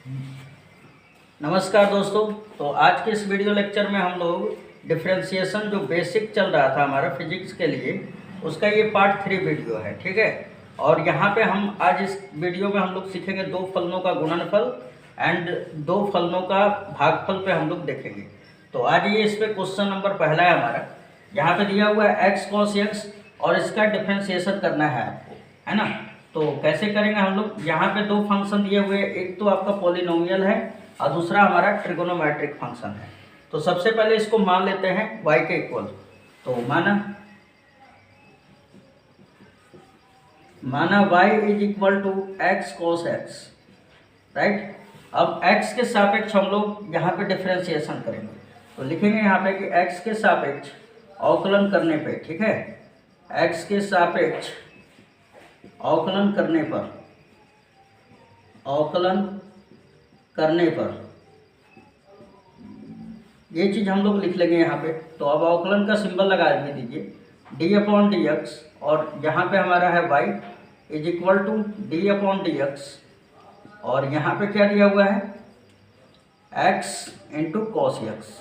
नमस्कार दोस्तों। तो आज के इस वीडियो लेक्चर में हम लोग डिफरेंशिएशन जो बेसिक चल रहा था हमारा फिजिक्स के लिए, उसका ये पार्ट 3 वीडियो है, ठीक है। और यहाँ पे हम आज इस वीडियो में हम लोग सीखेंगे दो फलनों का गुणनफल एंड दो फलनों का भागफल पे हम लोग देखेंगे। तो आज ये इस पे क्वेश्चन नंबर पहला है हमारा। यहाँ पे दिया हुआ है x cos x और इसका डिफरेंशिएशन करना है आपको, है ना। तो कैसे करेंगे हम लोग, यहाँ पे दो फंक्शन दिए हुए हैं, एक तो आपका पॉलिनोमियल है और दूसरा हमारा ट्रिगोनोमेट्रिक फंक्शन है। तो सबसे पहले इसको मान लेते हैं y के इक्वल। तो माना y is equal to x cos x, right. अब x के सापेक्ष हम लोग यहाँ पे डिफरेंशिएशन करेंगे। तो लिखेंगे यहाँ पे कि x के सापेक्ष अवकलन करने पे, ठीक है, x के सापेक्ष अवकलन करने पर ये चीज़ हम लोग लिख लेंगे यहाँ पे। तो अब अवकलन का सिंबल लगा दीजिए d/dx, और यहाँ पे हमारा है y is equal to d/dx, और यहाँ पे क्या दिया हुआ है x इंटू कॉस एक्स।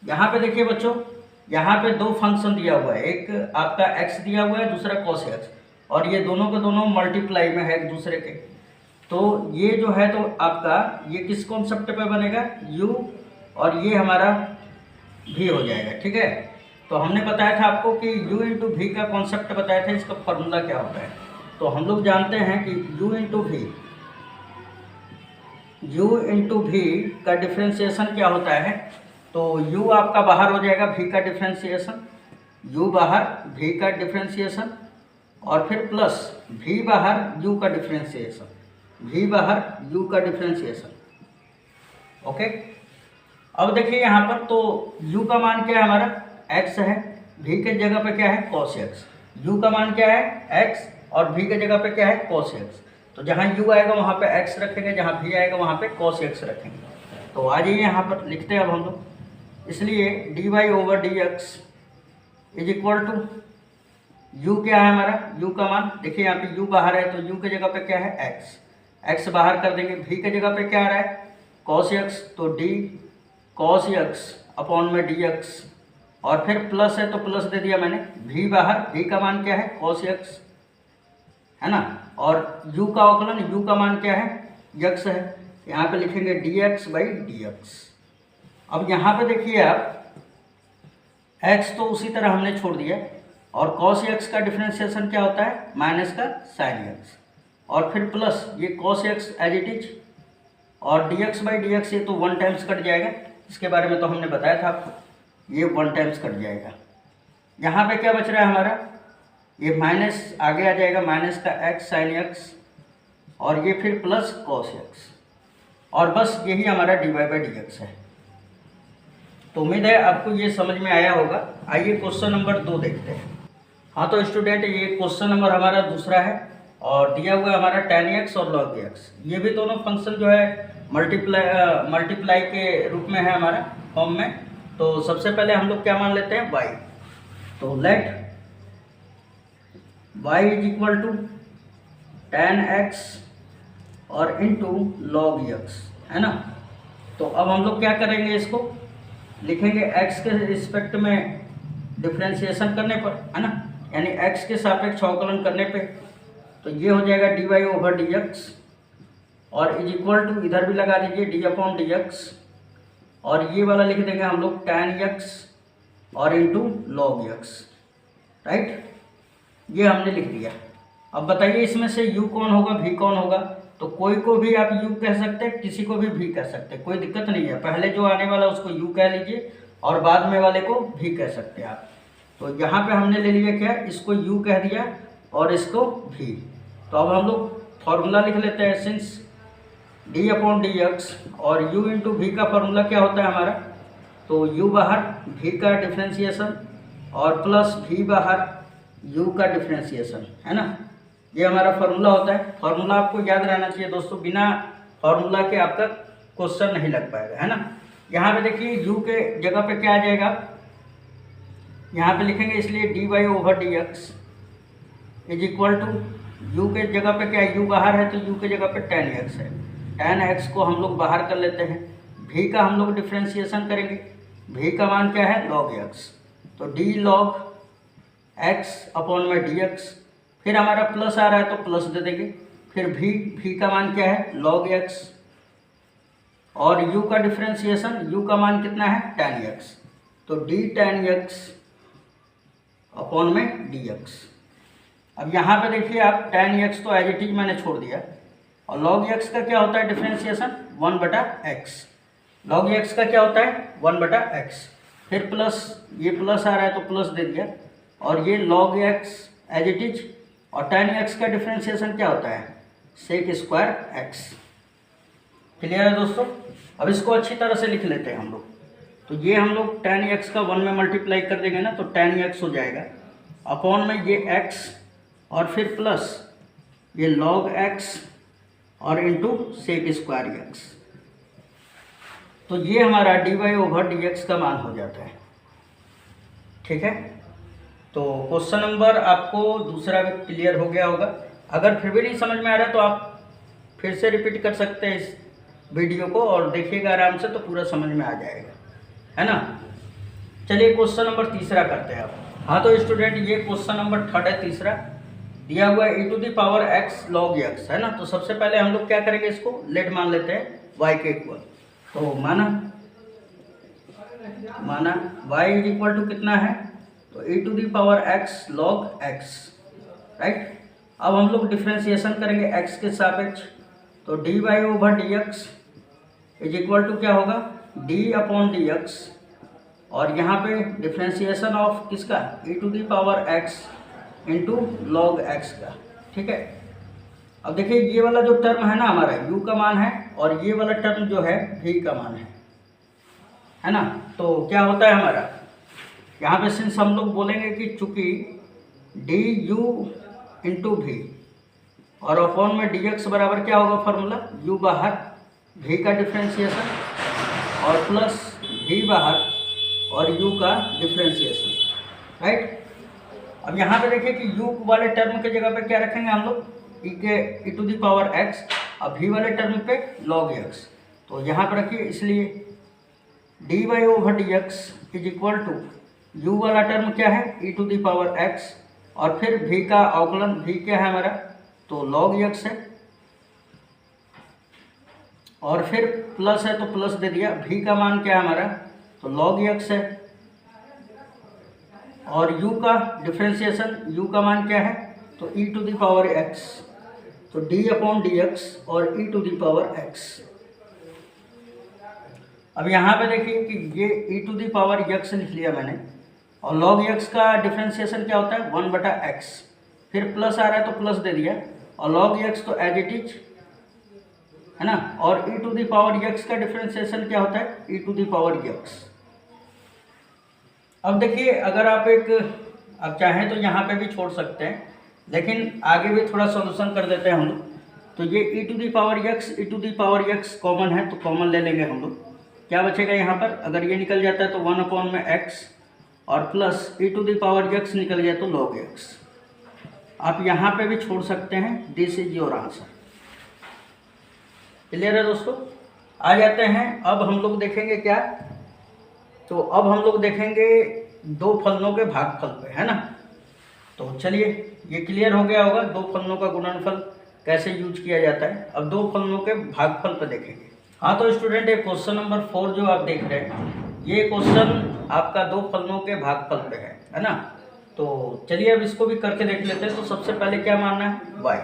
यहाँ पे देखिए बच्चों, यहाँ पे दो फंक्शन दिया हुआ है, एक आपका x दिया हुआ है, दूसरा cos x, और ये दोनों के दोनों मल्टीप्लाई में है एक दूसरे के। तो ये जो है तो आपका ये किस कॉन्सेप्ट पे बनेगा, u, और ये हमारा v हो जाएगा, ठीक है। तो हमने बताया था आपको कि u इंटू वी का कॉन्सेप्ट बताया था, इसका फॉर्मूला क्या होता है। तो हम लोग जानते हैं कि u इंटू वी का डिफ्रेंशिएशन क्या होता है। तो u आपका बाहर हो जाएगा v का डिफ्रेंशिएशन, u बाहर v का डिफ्रेंशिएशन, और फिर प्लस v बाहर u का डिफ्रेंशिएशन, v बाहर u का डिफ्रेंशिएशन, ओके। अब देखिए यहाँ पर तो u का मान क्या है हमारा x है, v के जगह पे क्या है cos x, u का मान क्या है x और v के जगह पे क्या है cos x। तो जहाँ u आएगा वहाँ पे x रखेंगे, जहाँ v आएगा वहाँ पे cos x रखेंगे। तो आ जाइए यहाँ पर लिखते हैं अब हम लोग, इसलिए dy/dx is equal to u क्या है हमारा, u का मान देखिए यहाँ पे u बाहर है तो u के जगह पे क्या है x बाहर कर देंगे, v के जगह पे क्या आ रहा है cos x, तो d cos x अपॉन में dx, और फिर प्लस है तो प्लस दे दिया मैंने, v बाहर, v का मान क्या है cos x, है ना, और u का अवकलन u का मान क्या है x है, यहाँ पे लिखेंगे dx/dx। अब यहाँ पे देखिए आप x तो उसी तरह हमने छोड़ दिया, और cos x का डिफरेंशिएशन क्या होता है माइनस का sin x, और फिर प्लस ये cos x as it is, और dx/dx ये तो 1 टाइम्स कट जाएगा, इसके बारे में तो हमने बताया था आपको, ये 1 टाइम्स कट जाएगा। यहाँ पे क्या बच रहा है हमारा, ये माइनस आगे आ जाएगा, माइनस का x sin x, और ये फिर प्लस cos x, और बस यही हमारा dy/dx है। तो उम्मीद है आपको ये समझ में आया होगा। आइए क्वेश्चन नंबर 2 देखते हैं। हाँ तो स्टूडेंट, ये क्वेश्चन नंबर हमारा दूसरा है, और दिया हुआ है हमारा tan x और log x। ये भी दोनों फंक्शन जो है मल्टीप्लाई के रूप में है हमारा फॉर्म में। तो सबसे पहले हम लोग क्या मान लेते हैं y। तो let y is equal to tan x और इंटू log x, है ना। तो अब हम लोग क्या करेंगे, इसको लिखेंगे x के रिस्पेक्ट में डिफरेंशिएशन करने पर, है ना, यानी x के सापेक्ष अवकलन करने पे। तो ये हो जाएगा dy/dx, और इज इक्वल टू इधर भी लगा दीजिए d/dx, और ये वाला लिख देंगे हम लोग tan x और इंटू log x, राइट। ये हमने लिख दिया। अब बताइए इसमें से u कौन होगा, v कौन होगा। तो कोई को भी आप u कह सकते हैं, किसी को भी v कह सकते हैं, कोई दिक्कत नहीं है। पहले जो आने वाला उसको u कह लीजिए और बाद में वाले को v कह सकते हैं आप। तो यहाँ पे हमने ले लिया क्या, इसको u कह दिया और इसको v। तो अब हम लोग फॉर्मूला लिख लेते हैं, सिंस d/dx और u इंटू वी का फॉर्मूला क्या होता है हमारा, तो u बाहर v का डिफ्रेंशिएशन और प्लस v बाहर u का डिफ्रेंशिएशन, है ना। ये हमारा फॉर्मूला होता है। फॉर्मूला आपको याद रहना चाहिए दोस्तों, बिना फॉर्मूला के आपका क्वेश्चन नहीं लग पाएगा, है ना। यहाँ पे देखिए u के जगह पे क्या आ जाएगा, यहाँ पे लिखेंगे, इसलिए dy/dx is equal to you के जगह पे क्या है, यू बाहर है तो यू के जगह पे tan x है, tan x को हम लोग बाहर कर लेते हैं, v का हम लोग डिफ्रेंशिएशन करेंगे, v का मान क्या है log x, तो d log x अपॉन में dx, फिर हमारा प्लस आ रहा है तो प्लस दे देंगे, फिर v का मान क्या है log x, और u का डिफ्रेंशिएशन, u का मान कितना है tan x, तो d tan x अपॉन में dx। अब यहाँ पे देखिए आप tan x तो एज इट इज मैंने छोड़ दिया, और log x का क्या होता है डिफ्रेंशिएशन 1/x, log x का क्या होता है 1/x, फिर प्लस, ये प्लस आ रहा है तो प्लस दे दिया, और ये log x as it is, और tan x का डिफ्रेंशिएशन क्या होता है sec स्क्वायर x। क्लियर है दोस्तों? अब इसको अच्छी तरह से लिख लेते हैं हम लोग, तो ये हम लोग tan x का 1 में मल्टीप्लाई कर देंगे ना, तो tan x हो जाएगा अपॉन में ये x, और फिर प्लस ये log x और इंटू सेक स्क्वायर x, तो ये हमारा dy/dx का मान हो जाता है। ठीक है, तो क्वेश्चन नंबर आपको दूसरा भी क्लियर हो गया होगा। अगर फिर भी नहीं समझ में आ रहा है तो आप फिर से रिपीट कर सकते हैं इस वीडियो को और देखिएगा आराम से, तो पूरा समझ में आ जाएगा, है ना। चलिए क्वेश्चन नंबर तीसरा करते हैं आप। हाँ तो स्टूडेंट, ये क्वेश्चन नंबर थर्ड है, तीसरा दिया हुआ है e⁻x log x, है ना। तो सबसे पहले हम लोग क्या करेंगे, इसको लेट मान लेते हैं y के इक्वल, तो माना y इज इक्वल टू कितना है, तो e⁻x log x, राइट। अब हम लोग डिफ्रेंशिएशन करेंगे x के सापेक्ष, तो dy/dx इज इक्वल टू क्या होगा d/dx, और यहाँ पे डिफ्रेंशिएशन ऑफ किसका e⁻x इंटू लॉग x का। ठीक है, अब देखिए ये वाला जो टर्म है ना हमारा u का मान है, और ये वाला टर्म जो है v का मान है ना। तो क्या होता है हमारा यहाँ पे, सिंस हम लोग बोलेंगे कि चूंकि du इंटू v और अपॉन में dx बराबर क्या होगा फॉर्मूला, u बाहर, v का डिफ्रेंशिएशन और प्लस v बाहर और u का डिफ्रेंशिएशन, राइट। अब यहाँ पे देखिए कि u वाले टर्म के जगह पे क्या रखेंगे हम लोग, e⁻x, अब v वाले टर्म पे log x, तो यहाँ पे रखिए, इसलिए dy/dx is equal to u वाला टर्म क्या है e⁻x, और फिर v का अवकलन, v क्या है हमारा, तो log x है, और फिर प्लस है तो प्लस दे दिया, v का मान क्या है हमारा, तो log x है, और u का डिफ्रेंशिएशन, u का मान क्या है, तो e⁻x, तो d/dx और e⁻x। अब यहाँ पे देखिए कि ये e⁻x लिख लिया मैंने, और log x का डिफ्रेंशिएशन क्या होता है 1/x, फिर प्लस आ रहा है तो प्लस दे दिया, और log x तो एज इट इज, है ना, और e⁻x का डिफ्रेंशिएशन क्या होता है e⁻x। अब देखिए अगर आप अब चाहें तो यहाँ पे भी छोड़ सकते हैं, लेकिन आगे भी थोड़ा सॉल्यूशन कर देते हैं हम लोग। तो ये e⁻x कॉमन है, तो कॉमन ले लेंगे हम लोग, क्या बचेगा यहाँ पर, अगर ये निकल जाता है तो 1 में x, और प्लस e⁻x निकल गया तो log x। आप यहाँ पे भी छोड़ सकते हैं, this is your answer. Clear है दोस्तों? आ जाते हैं, अब हम लोग देखेंगे क्या, तो अब हम लोग देखेंगे दो फलनों के भागफल पे, है ना। तो चलिए, ये क्लियर हो गया होगा दो फलनों का गुणनफल कैसे यूज किया जाता है। अब दो फलनों के भागफल पे देखेंगे। हाँ तो स्टूडेंट, ये क्वेश्चन नंबर 4 जो आप देख रहे हैं, ये क्वेश्चन आपका दो फलनों के भागफल पे है ना। तो चलिए अब इसको भी करके देख लेते हैं। तो सबसे पहले क्या मानना है y,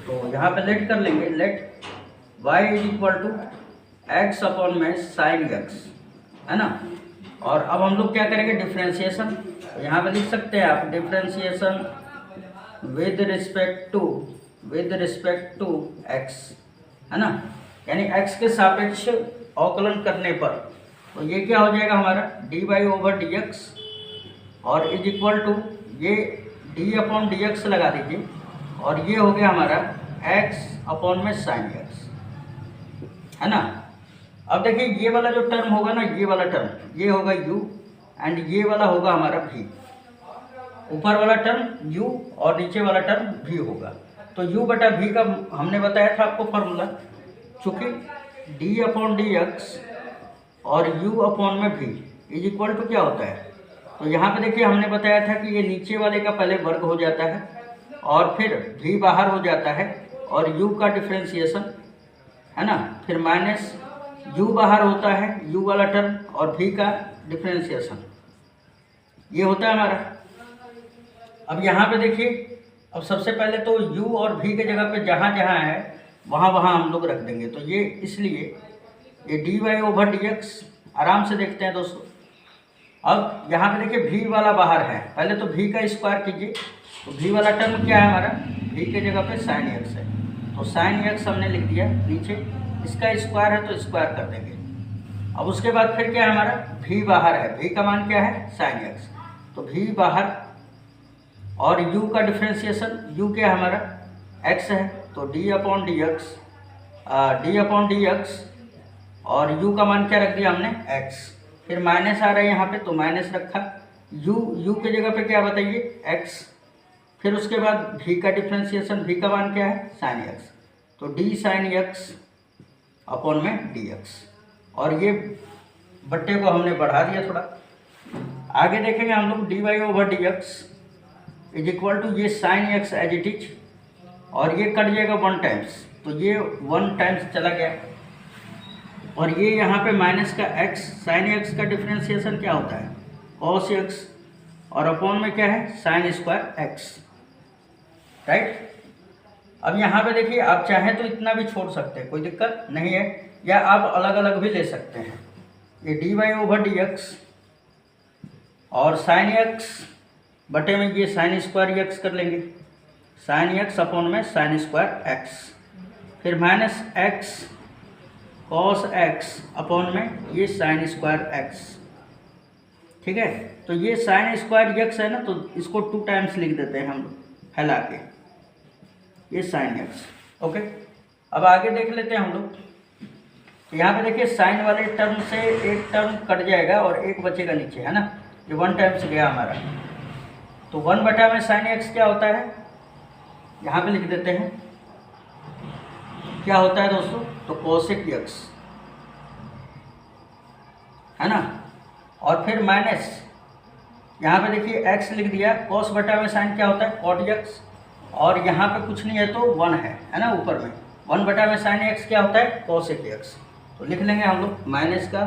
तो यहाँ पे लेट कर लेंगे, let y is equal to x upon में साइन x, है ना। और अब हम लोग क्या करेंगे डिफ्रेंशिएशन, तो यहाँ पे लिख सकते हैं आप differentiation with respect to x, है ना, यानी x के सापेक्ष अवकलन करने पर, तो ये क्या हो जाएगा हमारा dy/dx, और इज इक्वल टू ये d/dx लगा दीजिए, और ये हो गया हमारा x अपॉन में साइन x, है ना। अब देखिए ये वाला जो टर्म होगा ना, ये वाला टर्म, ये होगा u एंड ये वाला होगा हमारा v, ऊपर वाला टर्म u और नीचे वाला टर्म v होगा। तो u/v का हमने बताया था आपको फॉर्मूला, चूँकि डी अपॉन डी एक्स और यू अपॉन में भी इज इक्वल टू क्या होता है, तो यहाँ पे देखिए हमने बताया था कि ये नीचे वाले का पहले वर्ग हो जाता है और फिर भी बाहर हो जाता है और u का डिफ्रेंशिएशन है ना, फिर माइनस u बाहर होता है u वाला टर्म और v का डिफ्रेंशिएशन, ये होता है हमारा। अब यहाँ पे देखिए, अब सबसे पहले तो u और v के जगह पे जहाँ जहाँ है वहाँ वहाँ हम लोग रख देंगे, तो ये इसलिए ये dy ओवर dx आराम से देखते हैं दोस्तों। अब यहाँ पे देखिए v वाला बाहर है, पहले तो v का स्क्वायर कीजिए, तो v वाला टर्म क्या है हमारा, v के जगह पे sin x है, तो sin x हमने लिख दिया नीचे, इसका स्क्वायर है तो स्क्वायर कर देंगे। अब उसके बाद फिर क्या है हमारा, v बाहर है, v का मान क्या है sin x, तो v बाहर और u का डिफ्रेंशिएशन, u क्या है हमारा x है, तो d अपॉन डी एक्स और u का मान क्या रख दिया हमने x, फिर माइनस आ रहा है यहाँ पे तो माइनस रखा, u के जगह पे क्या बताइए x, फिर उसके बाद v का डिफ्रेंशिएशन, v का मान क्या है sin x, तो d sin x अपॉन में dx, और ये बट्टे को हमने बढ़ा दिया थोड़ा। आगे देखेंगे हम लोग dy over dx is equal to ये sin x as it is, और ये कट जाएगा 1 टाइम्स, तो ये 1 टाइम्स चला गया, और ये यहाँ पे माइनस का x sin x का डिफ्रेंशिएशन क्या होता है cos x, और अपॉन में क्या है sin स्क्वायर x, राइट। अब यहाँ पे देखिए आप चाहें तो इतना भी छोड़ सकते हैं, कोई दिक्कत नहीं है, या आप अलग अलग भी ले सकते हैं। ये dy ओवर dx और sin x बटे में ये sin स्क्वायर x कर लेंगे, sin x अपॉन में sin स्क्वायर x, फिर minus x cos x upon में ये sin स्क्वायर x, ठीक है। तो ये sin स्क्वायर x है ना, तो इसको 2 टाइम्स लिख देते हैं हम लोग फैला के, ये sin x, ओके। अब आगे देख लेते हैं हम लोग, तो यहाँ पे देखिए साइन वाले टर्म से एक टर्म कट जाएगा और एक बचेगा नीचे, है ना, ये 1 टाइम्स गया हमारा, तो 1 बटा में sin x क्या होता है, यहाँ पे लिख देते हैं क्या होता है दोस्तों, तो कोसेक x, है ना, और फिर माइनस यहाँ पे देखिए x लिख दिया, cos बटा में साइन क्या होता है cot x, और यहाँ पे कुछ नहीं है तो 1 है ना, ऊपर में 1 बटा में साइन x क्या होता है कोसेक x, तो लिख लेंगे हम लोग माइनस का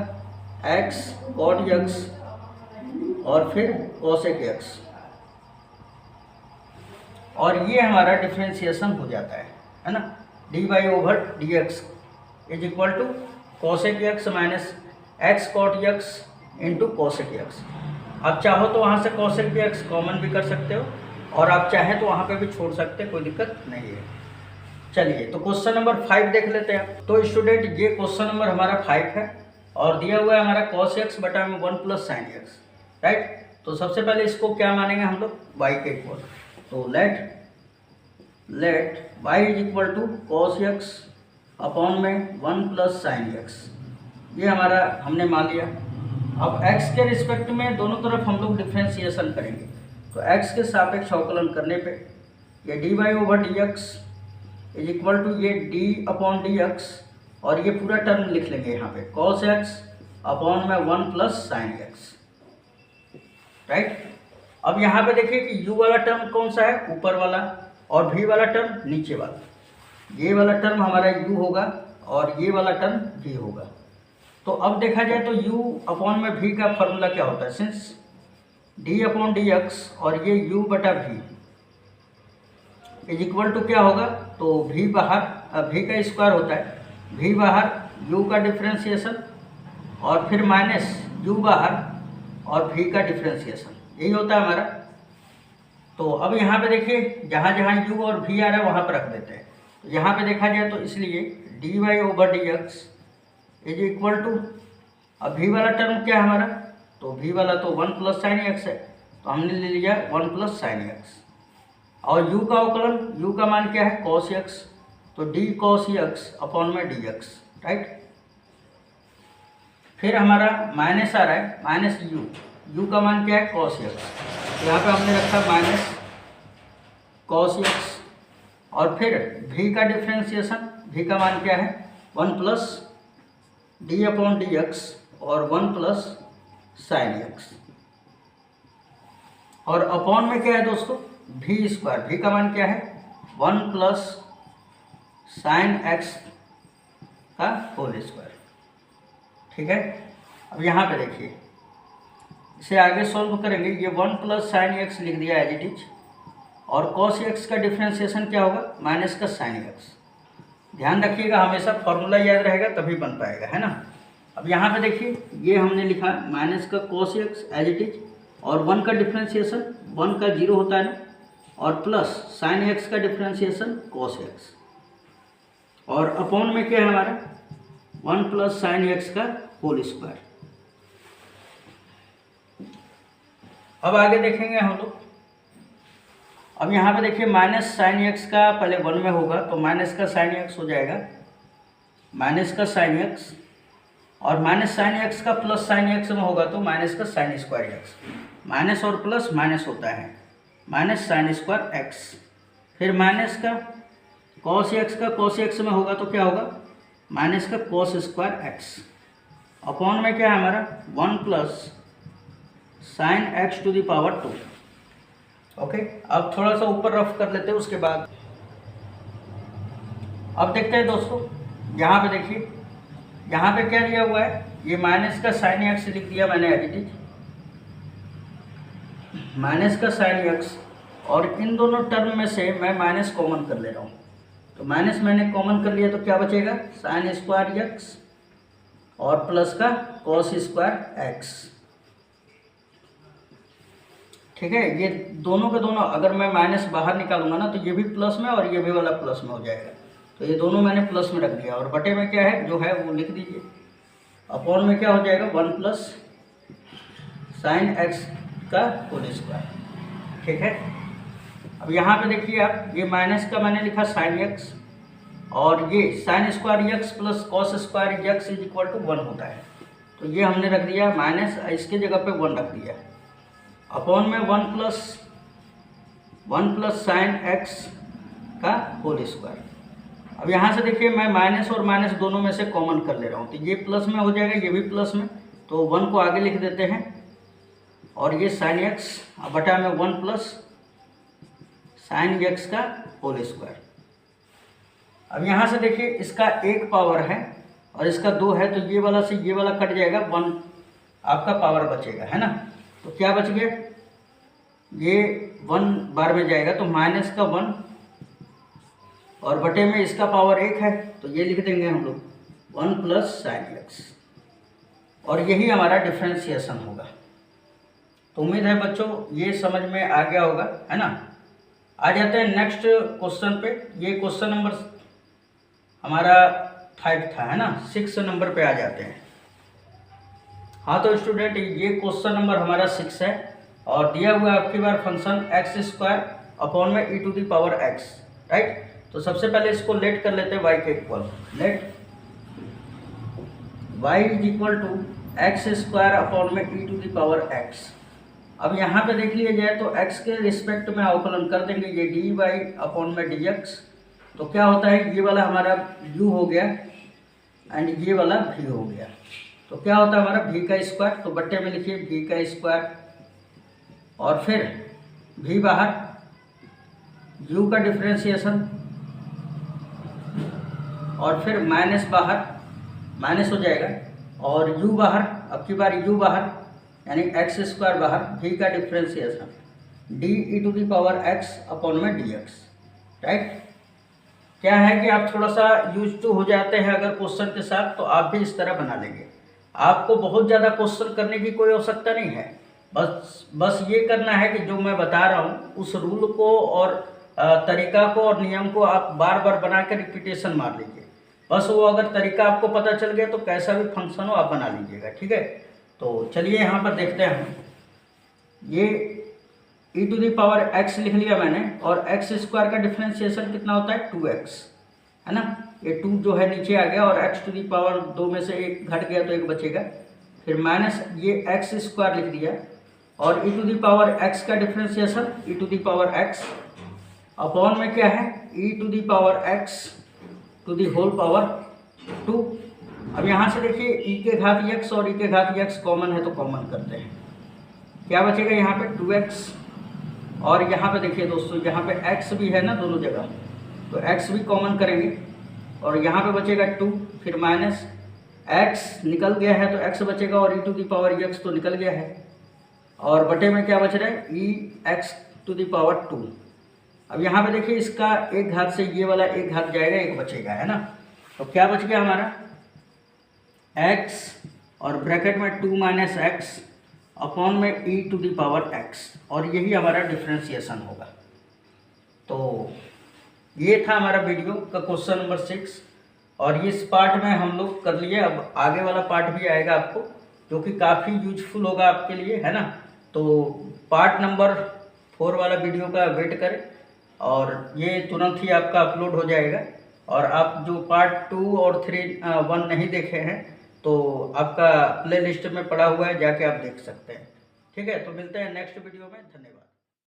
x cot x और फिर कोसेक x, और ये हमारा डिफ्रेंशिएशन हो जाता है ना, dy over dx is equal to cosec x minus x cot x into cosec x। आप चाहो तो वहाँ से कोसेक x कॉमन भी कर सकते हो, और आप चाहें तो वहाँ पे भी छोड़ सकते हैं, कोई दिक्कत नहीं है। चलिए तो क्वेश्चन नंबर 5 देख लेते हैं। तो स्टूडेंट ये क्वेश्चन नंबर हमारा 5 है और दिया हुआ है हमारा cos x बटा में 1 प्लस साइन x, राइट। तो सबसे पहले इसको क्या मानेंगे हम लोग y के इक्वल, तो let y is equal to cos x upon में 1 प्लस साइन x, ये हमारा हमने मान लिया। अब x के रिस्पेक्ट में दोनों तरफ हम लोग डिफ्रेंशिएशन करेंगे, तो x के सापेक्ष अवकलन करने पे ये dy over dx is equal to ये d अपॉन dx, और ये पूरा टर्म लिख लेंगे यहाँ पे cos x अपॉन में 1 प्लस साइन x, राइट। अब यहाँ पे देखिए कि u वाला टर्म कौन सा है, ऊपर वाला, और v वाला टर्म नीचे वाला, ये वाला टर्म हमारा u होगा और ये वाला टर्म v होगा। तो अब देखा जाए तो u अपॉन में v का फॉर्मूला क्या होता है, सिंस d अपॉन dx और ये u बटा v इज इक्वल टू क्या होगा, तो v बाहर, v का स्क्वायर होता है, v बाहर u का डिफ्रेंशिएशन और फिर माइनस u बाहर और v का डिफ्रेंशिएशन, यही होता है हमारा। तो अब यहाँ पे देखिए जहाँ जहाँ u और v आ रहा है वहाँ पर रख देते हैं, तो यहाँ पे देखा जाए तो इसलिए dy over dx is equal to, अब v वाला टर्म क्या है हमारा, तो v वाला तो 1 प्लस साइन x है, तो हमने ले लिया 1 प्लस साइन x, और u का अवकलन, u का मान क्या है cos x, तो d cos x अपॉन में dx, राइट। फिर हमारा माइनस आ रहा है, माइनस u का मान क्या है cos x, तो यहाँ पे हमने रखा माइनस cos x, और फिर v का डिफ्रेंशिएशन, v का मान क्या है 1 plus D upon D x और 1 प्लस साइन एक्स, और अपॉन में क्या है दोस्तों, भी स्क्वायर, भी का मान क्या है 1 प्लस साइन एक्स का होल स्क्वायर। ठीक है, अब यहाँ पे देखिए, इसे आगे सॉल्व करेंगे। ये 1 प्लस साइन एक्स लिख दिया एज इट इज, और कॉस एक्स का डिफ्रेंसिएशन क्या होगा, माइनस का साइन एक्स। ध्यान रखिएगा, हमेशा फॉर्मूला याद रहेगा तभी बन पाएगा, है ना। अब यहाँ पे देखिए, ये हमने लिखा माइनस का cos x as it is, और 1 का डिफ्रेंसिएशन 1 का 0 होता है ना, और प्लस साइन एक्स का डिफ्रेंसिएशन कॉस एक्स, और अपॉन में क्या है हमारा 1 प्लस साइन एक्स का होल स्क्वायर। अब आगे देखेंगे हम लोग। अब यहाँ पे देखिए, माइनस साइन एक्स का पहले 1 में होगा तो माइनस का साइन एक्स हो जाएगा, माइनस का साइन एक्स, और माइनस साइन एक्स का प्लस साइन एक्स में होगा तो माइनस का साइन स्क्वायर एक्स। माइनस और प्लस माइनस होता है, माइनस साइन स्क्वायर एक्स। फिर माइनस का कॉस एक्स का कॉस एक्स में होगा तो क्या होगा, माइनस का कॉस स्क्वायर एक्स। अपॉन में क्या है हमारा 1 plus sine x to the power 2। Okay, अब थोड़ा सा ऊपर रफ कर लेते हैं उसके बाद। अब देखते हैं दोस्तों, यहाँ पे देखिए, यहाँ पे क्या दिया हुआ है, ये माइनस का साइन एक्स लिख दिया मैंने एज इट इज, माइनस का साइन एक्स, और इन दोनों टर्म में से मैं माइनस कॉमन कर ले रहा हूँ। तो माइनस मैंने कॉमन कर लिया तो क्या बचेगा, साइन स्क्वायर एक्स और प्लस का कॉस स्क्वायर एक्स। ठीक है, ये दोनों के दोनों अगर मैं माइनस बाहर निकालूंगा ना तो ये भी प्लस में और ये भी वाला प्लस में हो जाएगा। तो ये दोनों मैंने प्लस में रख दिया, और बटे में क्या है जो है वो लिख दीजिए। अपॉन में क्या हो जाएगा 1 प्लस साइन एक्स का होल स्क्वायर। ठीक है, अब यहाँ पे देखिए आप, ये माइनस का मैंने लिखा साइन एक्स, और ये sine square x plus cos square x is equal to 1 होता है। तो ये हमने रख दिया माइनस, इसके जगह पे 1 रख दिया। अपॉन में 1 प्लस साइन एक्स का होल स्क्वायर। अब यहाँ से देखिए, मैं माइनस और माइनस दोनों में से कॉमन कर ले रहा हूँ, तो ये प्लस में हो जाएगा, ये भी प्लस में, तो 1 को आगे लिख देते हैं, और ये साइन एक्स बटा में 1 प्लस साइन एक्स का होल स्क्वायर। अब यहाँ से देखिए, इसका 1 पावर है और इसका 2 है, तो ये वाला से ये वाला कट जाएगा, 1 आपका पावर बचेगा, है ना। तो क्या बच गया, ये 1 बार में जाएगा तो माइनस का 1, और बटे में इसका पावर 1 है, तो ये लिख देंगे हम लोग 1 प्लस साइन एक्स, और यही हमारा डिफ्रेंशिएशन होगा। तो उम्मीद है बच्चों ये समझ में आ गया होगा, है ना। आ जाते हैं नेक्स्ट क्वेश्चन पे। ये क्वेश्चन नंबर हमारा 5 था, है ना। 6 नंबर पे आ जाते हैं। हाँ तो स्टूडेंट, ये क्वेश्चन नंबर हमारा 6 है, और दिया हुआ आपकी बार फंक्शन एक्स स्क्वायर अपॉन में e to the power x, right. तो सबसे पहले इसको लेट कर लेते हैं y के equal. Let y is equal to x square upon में e to the power x। अब यहाँ पे देख लिया जाए तो x के रिस्पेक्ट में अवकलन कर देंगे, ये डी वाई अपॉन में डी एक्स। तो क्या होता है, ये वाला हमारा u हो गया एंड ये वाला v हो गया। तो क्या होता है हमारा v का स्क्वायर, तो बट्टे में लिखिए v का स्क्वायर, और फिर v बाहर, u का डिफ्रेंशिएशन, और फिर माइनस बाहर, माइनस हो जाएगा, और u बाहर, अब की बार u बाहर यानी एक्स स्क्वायर बाहर, v का differentiation d e to the power x upon में dx, राइट। क्या है कि आप थोड़ा सा यूज टू हो जाते हैं अगर क्वेश्चन के साथ, तो आप भी इस तरह बना लेंगे। आपको बहुत ज़्यादा क्वेश्चन करने की कोई आवश्यकता नहीं है, बस ये करना है कि जो मैं बता रहा हूँ उस रूल को और तरीका को और नियम को आप बार बार बना के रिपीटेशन मार लीजिए। बस वो अगर तरीका आपको पता चल गया तो कैसा भी फंक्शन हो आप बना लीजिएगा, ठीक है। तो चलिए यहाँ पर देखते हैं हम, ये e to the power x लिख लिया मैंने, और x स्क्वायर का डिफ्रेंशिएशन कितना होता है 2x, है ना। ये 2 जो है नीचे आ गया, और x टू दी पावर 2 में से 1 घट गया तो 1 बचेगा, फिर माइनस ये x स्क्वायर लिख दिया, और e to the power x का differentiation e to the power x upon में क्या है e to the power x the whole power पावर 2। अब यहाँ से देखिए ई के घात x और ई के घात x कॉमन है तो कॉमन करते हैं, क्या बचेगा यहाँ पे 2x। और यहाँ पे देखिए दोस्तों यहाँ पे x भी है ना दोनों जगह, तो x भी कॉमन करेंगे और यहाँ पे बचेगा 2, फिर माइनस x निकल गया है तो x बचेगा और e to the power x तो निकल गया है, और बटे में क्या बच रहा है ई एक्स टू दी पावर 2। अब यहाँ पे देखिए इसका एक घात से ये वाला एक घात जाएगा, एक बचेगा, है ना। तो क्या बच गया हमारा x और ब्रैकेट में 2 माइनस एक्स अपॉन में ई टू दी पावर x, और यही हमारा डिफ्रेंसिएशन होगा। तो ये था हमारा वीडियो का क्वेश्चन नंबर 6, और इस पार्ट में हम लोग कर लिए। अब आगे वाला पार्ट भी आएगा आपको, जो कि काफ़ी यूजफुल होगा आपके लिए, है ना। तो पार्ट नंबर 4 वाला वीडियो का वेट करें, और ये तुरंत ही आपका अपलोड हो जाएगा। और आप जो पार्ट 2 और 1 नहीं देखे हैं तो आपका प्ले लिस्ट में पड़ा हुआ है, जाके आप देख सकते हैं। ठीक है, तो मिलते हैं नेक्स्ट वीडियो में। धन्यवाद।